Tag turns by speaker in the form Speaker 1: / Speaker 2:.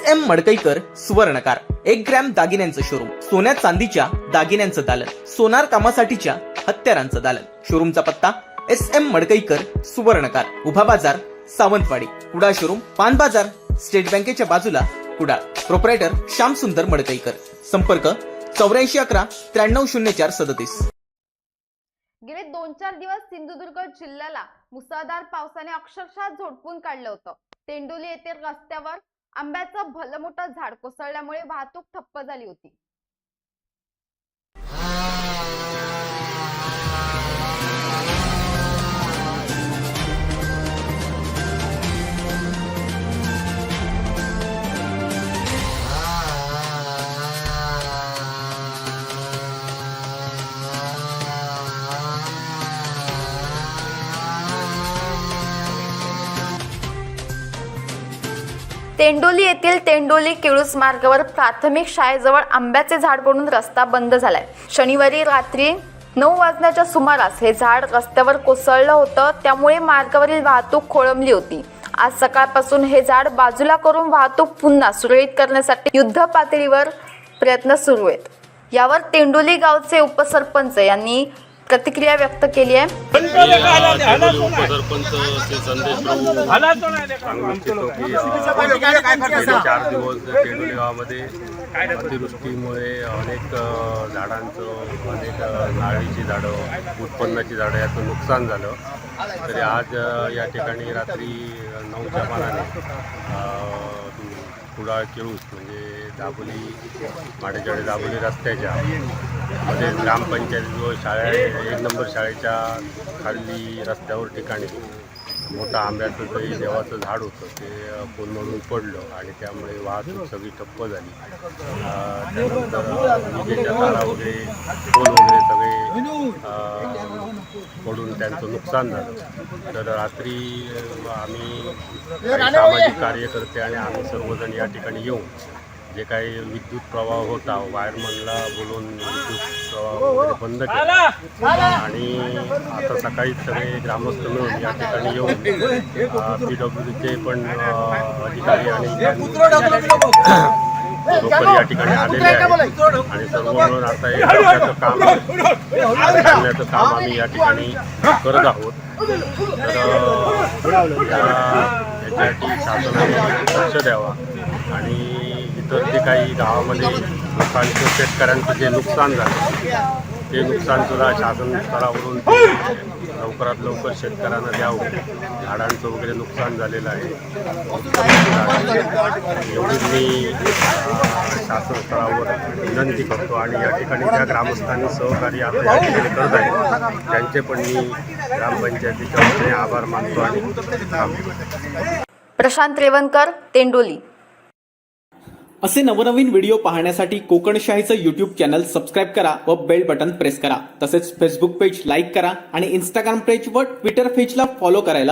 Speaker 1: M Madkaikar Suvarnakar 1 gram दागिन्यांचं showroom, सोन्या चांदीच्या दागिन्यांचं दालन, सोनार कामासाठीच्या हत्यारांचं दालन। शोरूमचा पत्ता SM मडकईकर सुवर्णकार, उभा बाजार, सावंतवाडी, कुडाळ शोरूम, पान बाजार, स्टेट बँकेच्या बाजूला, कुडाळ। प्रोप्रायटर श्याम सुंदर मडकईकर। संपर्क 8411 930437।
Speaker 2: गेले 2-4 दिवस सिंधुदुर्ग जिल्ह्याला मुसळधार पावसाने अक्षरशः झोडपून काढलं होतं। तेंडोली येथे रस्त्यावर आंब्याचं भलं मोठं झाड कोसळल्यामुळे वाहतूक ठप्प झाली होती। तेंडोली येथील तेंडोली केळूस मार्गावर प्राथमिक शाळेजवळ आंब्याचे झाड पडून रस्ता बंद झालाय। शनिवारी रात्री 9 वाजण्याच्या सुमारास हे झाड रस्त्यावर कोसळलं होतं, त्यामुळे मार्गावरील वाहतूक खोळंबली होती। आज सकाळपासून हे झाड बाजूला करून वाहतूक पुन्हा सुरळीत करण्यासाठी युद्ध पातळीवर प्रयत्न सुरू आहेत। यावर तेंडोली गावचे उपसरपंच यांनी प्रतिक्रिया व्यक्त केली आहे।
Speaker 3: उपसरपंच संदेश गेले 4 दिवस तेंडोली गावामध्ये अतिवृष्टीमुळे अनेक झाडांचं, अनेक नारळीची झाडं, उत्पन्नाची झाडं याचं नुकसान झालं। तरी आज या ठिकाणी रात्री 9च्या मानाने कुडाळ केळूस म्हणजे दाबोली माडेचाळे दाबोली रस्त्याच्या मध्ये ग्रामपंचायत शाळा 1 नंबर शाळेच्या खाली रस्त्यावर ठिकाणी मोठं आंब्याचं जे देवाचं झाड होतं ते कोलमडून पडलं आणि त्यामुळे वाहतूक सगळी ठप्प झाली। त्यानंतर विजेच्या तारा वगैरे पोल वगैरे सगळे पडून त्यांचं नुकसान झालं। तर रात्री आम्ही सामाजिक कार्यकर्ते आणि आम्ही सर्वजण या ठिकाणी येऊन जे काही विद्युत प्रवाह होता वायरमनला बोलून विद्युत प्रवाह वगैरे बंद केला आणि आता सकाळी सगळे ग्रामस्थ मिळून या ठिकाणी येऊन PWDचे पण अधिकारी आणि लोकल या ठिकाणी आलेले आहेत आणि सर्व मिळून आता हे रस्त्याचं काम करण्याचं काम आम्ही या ठिकाणी करत आहोत। तर याच्यासाठी शासनाने लक्ष द्यावा आणि इतर जे काही गावामध्ये लोकांचं शेतकऱ्यांचं जे नुकसान झालं ते नुकसानसुद्धा शासन स्तरावरून लवकरात लवकर शेतकऱ्यांना द्यावं। झाडांचं वगैरे नुकसान झालेलं आहे, एवढी मी शासन स्तरावर विनंती करतो आणि या ठिकाणी ज्या ग्रामस्थांनी सहकार्य आता या ठिकाणी करत आहेत त्यांचे पण मी ग्रामपंचायतीच्या वतीने आभार मानतो आणि
Speaker 2: प्रशांत रेवणकर, तेंडोली।
Speaker 1: असे नवनवीन व्हिडिओ पाहण्यासाठी कोकणशाहीचं YouTube चॅनल सबस्क्राईब करा व बेल बटन प्रेस करा। तसेच फेसबुक पेज लाईक करा आणि इंस्टाग्राम पेज व ट्विटर पेजला फॉलो करायला